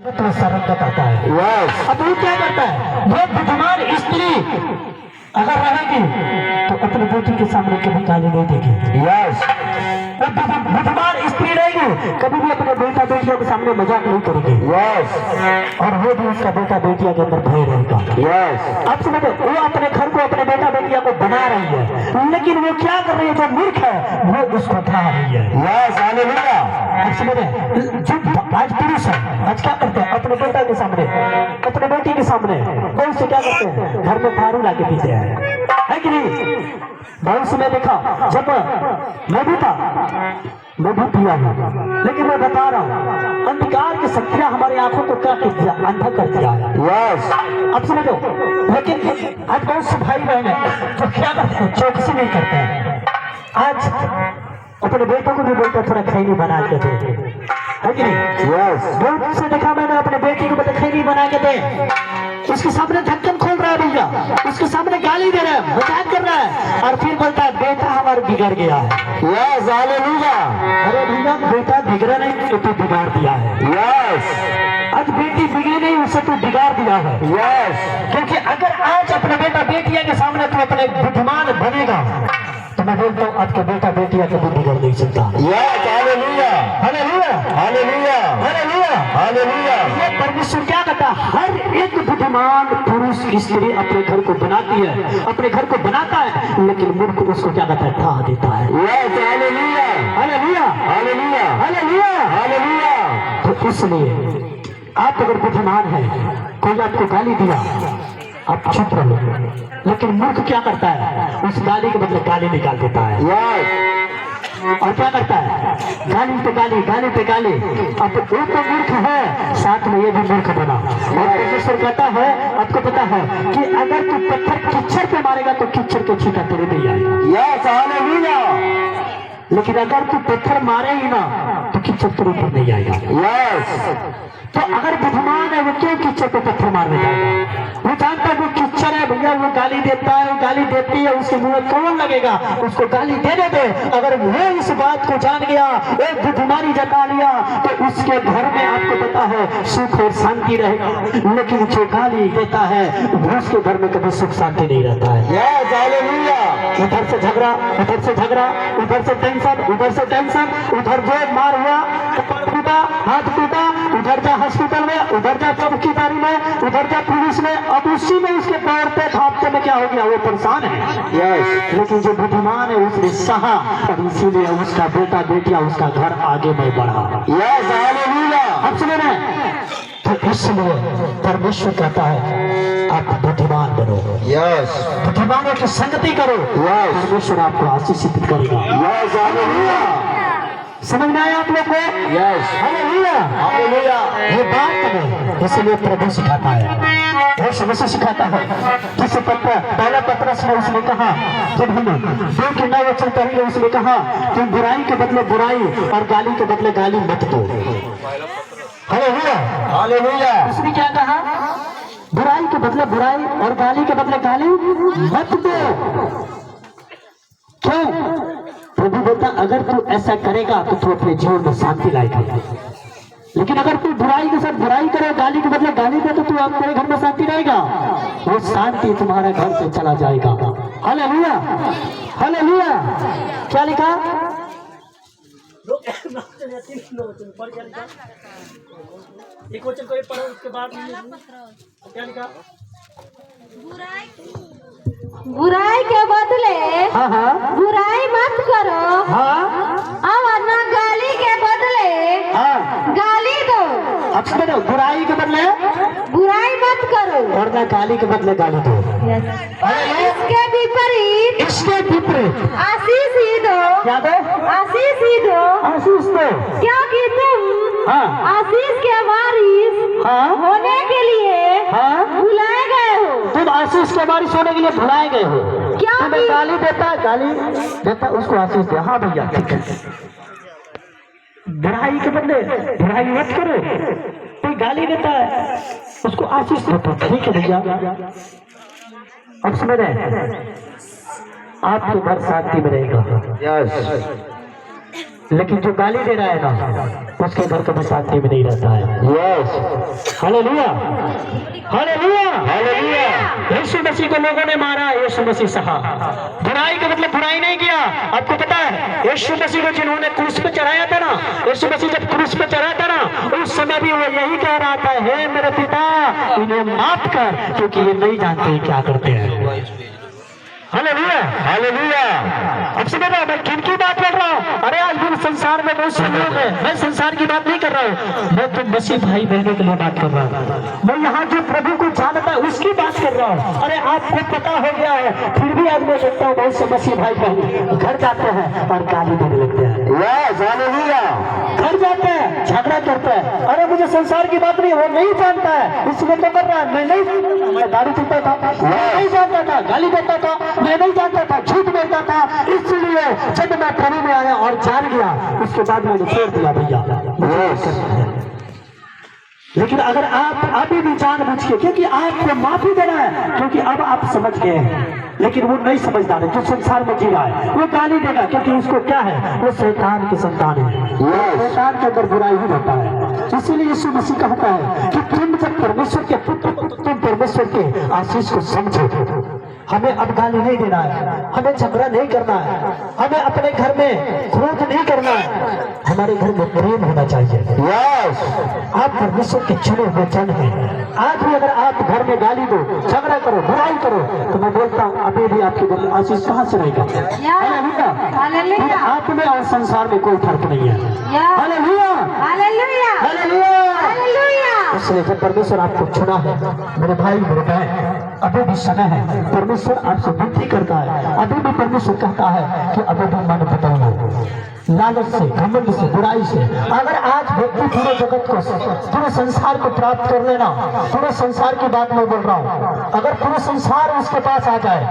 तो शर्म आता है। यस। अब वो क्या करता है, वो बुद्धिमान स्त्री अगर रहेगी तो अपनी बेटी के सामने कभी गाली नहीं देगी। यस। वो बुद्धिमान स्त्री रहेगी, कभी भी अपने बेटा बेटियों के सामने मजाक नहीं करेगी। यस। और वो भी उसका बेटा बेटिया के अंदर भय रहेगा। यस। अब समझो, वो अपने घर को अपने बेटा बेटिया को बना रही है, लेकिन वो क्या कर रही है, जो मूर्ख है वो उसको ढा रही है। यस। हालेलुया। अब समझे, जो आज पुरुष है आज क्या करते हैं, अपने बेटा के सामने अपने बेटी के सामने कौन से क्या करते हैं, घर में दारू ला के पीते हैं, है कि नहीं। बहुत समय देखा, जब मैं भी था, मैं भी पिया हूँ, लेकिन मैं बता रहा हूँ अंधकार की शक्तियां हमारी आंखों को क्या कर दिया, अंधा कर दिया है। यस। अब समझो, लेकिन आज बहुत से भाई बहन है जो क्या करते हैं, चौकसी नहीं करते हैं। आज अपने बेटों को भी बोलते थोड़ा खैनी बना के दे, है कि नहीं। यस। बहुत से देखा मैंने, अपने बेटी को बोलते खैनी बना के दे, उसके सामने ढक्कन खोल रहा है भैया, उसके सामने गाली दे रहा है, मजाक कर रहा है, और फिर बोलता है बेटा हमारा बिगड़ गया है। यस। हालेलुया। अरे भैया, बेटा बिगड़ा नहीं तो तू बिगाड़ दिया है। यस। आज बेटी बिगड़ी नहीं, उसे तू बिगाड़ दिया है। यस। क्योंकि अगर आज अपने बेटा बेटिया के सामने तू अपने बुद्धिमान बनेगा तो मैं बोलता हूँ आपके बेटा बेटिया कभी बिगड़ नहीं सकता। Yes. Hallelujah. Hallelujah. Hallelujah. Hallelujah. Hallelujah. ये परमेश्वर क्या कहता है, हर एक बुद्धिमान पुरुष स्त्री अपने घर को बनाती है, अपने घर को बनाता है, लेकिन मूर्ख उसको क्या कहता है, ढा देता है। Yes. Hallelujah. Hallelujah. Hallelujah. Hallelujah. Hallelujah. तो इसलिए आप अगर बुद्धिमान है, कोई आपको गाली दिया आप चुप रहो, लेकिन मूर्ख क्या करता है, उस गाली के बदले गाली निकाल देता है। यस। और क्या करता है, गाली पे गाली, गाली पे गाली। अब वो तो मूर्ख है, साथ में ये भी मूर्ख बना। और परमेश्वर कहता है, आपको पता है कि अगर तू पत्थर कीचड़ पे मारेगा तो कीचड़ के छींटा तेरे पे आएगा। यस। हालेलुया। लेकिन अगर तू पत्थर मारे ही ना तो कीचड़ तेरे ऊपर नहीं आएगा। यस। तो अगर बुद्धिमान है वो क्यों कीचड़ पे पत्थर मारने जाएगा, वो जानता है वो कीचड़ है भैया, वो गाली देता है, वो गाली देती है, उसके मुंह में कौन लगेगा, उसको गाली देने दे। अगर वो इस बात को जान गया, एक बुद्धिमानी जता लिया, तो उसके घर में आपको पता है सुख और शांति रहेगा। लेकिन जो गाली देता है वो उसके घर में कभी सुख शांति नहीं रहता है। यस। हालेलुया। उधर से झगड़ा, उधर से झगड़ा, उधर से टेंशन, उधर से टेंशन, उधर जो मार हुआ, कपाल टूटा, हाथ टूटा, उधर जा हॉस्पिटल में, उधर जा चौकीदारी में, उधर जा पुलिस में, अब उसी में उसके पैर पे भागते में क्या हो गया, वो परेशान है। यस। लेकिन जो बुद्धिमान है उसने सहा, और इसीलिए उसका बेटा बेटिया उसका घर आगे में बढ़ा। यस। हालेलुया। अब सुने ना, तो इसलिए परमेश्वर कहता है आप बुद्धिमान बनो, यस। बुद्धिमानों की संगति करो, यस। परमेश्वर आपको आशीषित करेगा। यस। हालेलुया। समझ में आया आप लोग को? यस। हालेलुया। हालेलुया। ये बात में इसलिए प्रभु सिखाता है, वो समझ सिखाता है। जिस पत्र पहला पत्रस में उसने कहा, जब हम 2 के 9 वचन पढ़ेंगे, उसने कहा कि बुराई के बदले बुराई और गाली के बदले गाली मत दो। हालेलुया। हालेलुया। उसने क्या कहा, बुराई के बदले बुराई और गाली के बदले गाली मत दो। क्यों? प्रभु बोलता अगर तू ऐसा करेगा तो तू अपने जीवन में शांति लाएगा, लेकिन अगर तू बुराई के साथ बुराई करे, गाली के बदले गाली दे, तो तू अब तेरे घर में शांति रहेगा, वो शांति तुम्हारे घर से चला जाएगा। हालेलुया। हालेलुया। क्या लिखा, एक वचन को पढ़ो, उसके बाद क्या लिखा, बुराई के बदले हाँ हाँ बुराई मत करो, हाँ और ना गाली के बदले हाँ। गाली दो। अब समझो, बुराई के बदले बुराई मत करो और ना गाली के बदले गाली दो। इसके विपरीत इसके विपरीत आशीष ही दो। क्या दो? आशीष ही दो, आशीष दो। क्योंकि तुम हाँ आशीष के वारिस हाँ होने के लिए हाँ। बुलाए गए हो। तुम आशीष के बारिश होने के लिए भुलाए गए हो। क्या तुम्हें गाली देता, गाली देता, उसको आशीष दे। हाँ भैया ठीक है, बुराई के बदले बुराई मत करो। कोई गाली देता है उसको आशीष देता, ठीक है भैया। अब समझ रहे, आपके घर शांति में रहेगा। यस। लेकिन जो गाली दे रहा है ना, उसके घर कभी शांति में नहीं रहता है। Yes hallelujah, hallelujah, hallelujah. यीशु मसीह को लोगों ने मारा, यीशु मसीह सहा। बुराई का मतलब बुराई नहीं किया। आपको पता है यीशु मसीह को जिन्होंने क्रूस पे चढ़ाया था ना, यीशु मसीह जब क्रूस पे चढ़ा था ना, उस समय भी वो यही कह रहा था, हे मेरे पिता इन्हें माफ कर, क्योंकि ये नहीं जानते क्या करते हैं। Hallelujah, hallelujah. अब समझ रहा हूं मैं किनकी बात कर रहा हूँ। अरे आज भी संसार में बहुत से लोग हैं, मैं संसार की बात नहीं कर रहा हूँ, मैं तो मसीह भाई बहनों के लिए बात कर रहा हूँ। मैं यहाँ जो प्रभु को जानता है उसकी बात कर रहा हूँ। अरे आपको पता हो गया है, फिर भी आज मैं देखता हूँ बहुत से मसीह भाई बहन घर जाते हैं और गाली देने लगते हैं। Yes hallelujah. घर जाते हैं, झगड़ा करते हैं। अरे मुझे संसार की बात नहीं, वो नहीं जानता है इसलिए तो कर रहा है। मैं नहीं जानता था, मैं दारू पीता था, मैं नहीं जानता था, गाली देता था, मैं नहीं जानता था, झूठ बोलता था। इसलिए जब मैं प्रभु में आया और जान गया, उसके बाद मैंने छोड़ दिया भैया। लेकिन अगर आप अभी भी जान बुझ के, क्योंकि आपको माफी देना है, क्योंकि अब आप समझ गए हैं, लेकिन वो नहीं समझदार है जो संसार में जी रहा है, वो गाली देगा क्योंकि उसको क्या है, वो शैतान की संतान है। शैतान के अंदर बुराई ही रहता है। इसीलिए यीशु मसीह कहता है कि तुम जब परमेश्वर के पुत्र, तुम परमेश्वर के आशीष को समझो। हमें अब गाली नहीं देना है, हमें झगड़ा नहीं करना है, हमें अपने घर में क्रोध नहीं करना है, हमारे घर में प्रेम होना चाहिए। यस आप परमेश्वर के चुने हुए जन हैं। आज भी अगर आप घर में गाली दो, झगड़ा करो, बुराई करो, तो मैं बोलता हूँ अभी भी आपके घर में आशीष कहाँ से रहेगा? हालेलुया। आप में और संसार में कोई फर्क नहीं है। Hallelujah, hallelujah, hallelujah. हालेलुया। इसलिए जब परमेश्वर आपको चुना है, मेरे भाई मेरे बहन, अभी भी समय है। परमेश्वर आपसे विनती करता है, अभी भी परमेश्वर कहता है कि अभी भी मन बदल लो। लालच से, घमंड से, बुराई से अगर आज व्यक्ति पूरे जगत को, पूरे संसार को प्राप्त कर लेना, पूरे संसार की बात मैं बोल रहा हूँ, अगर पूरे संसार उसके पास आ जाए,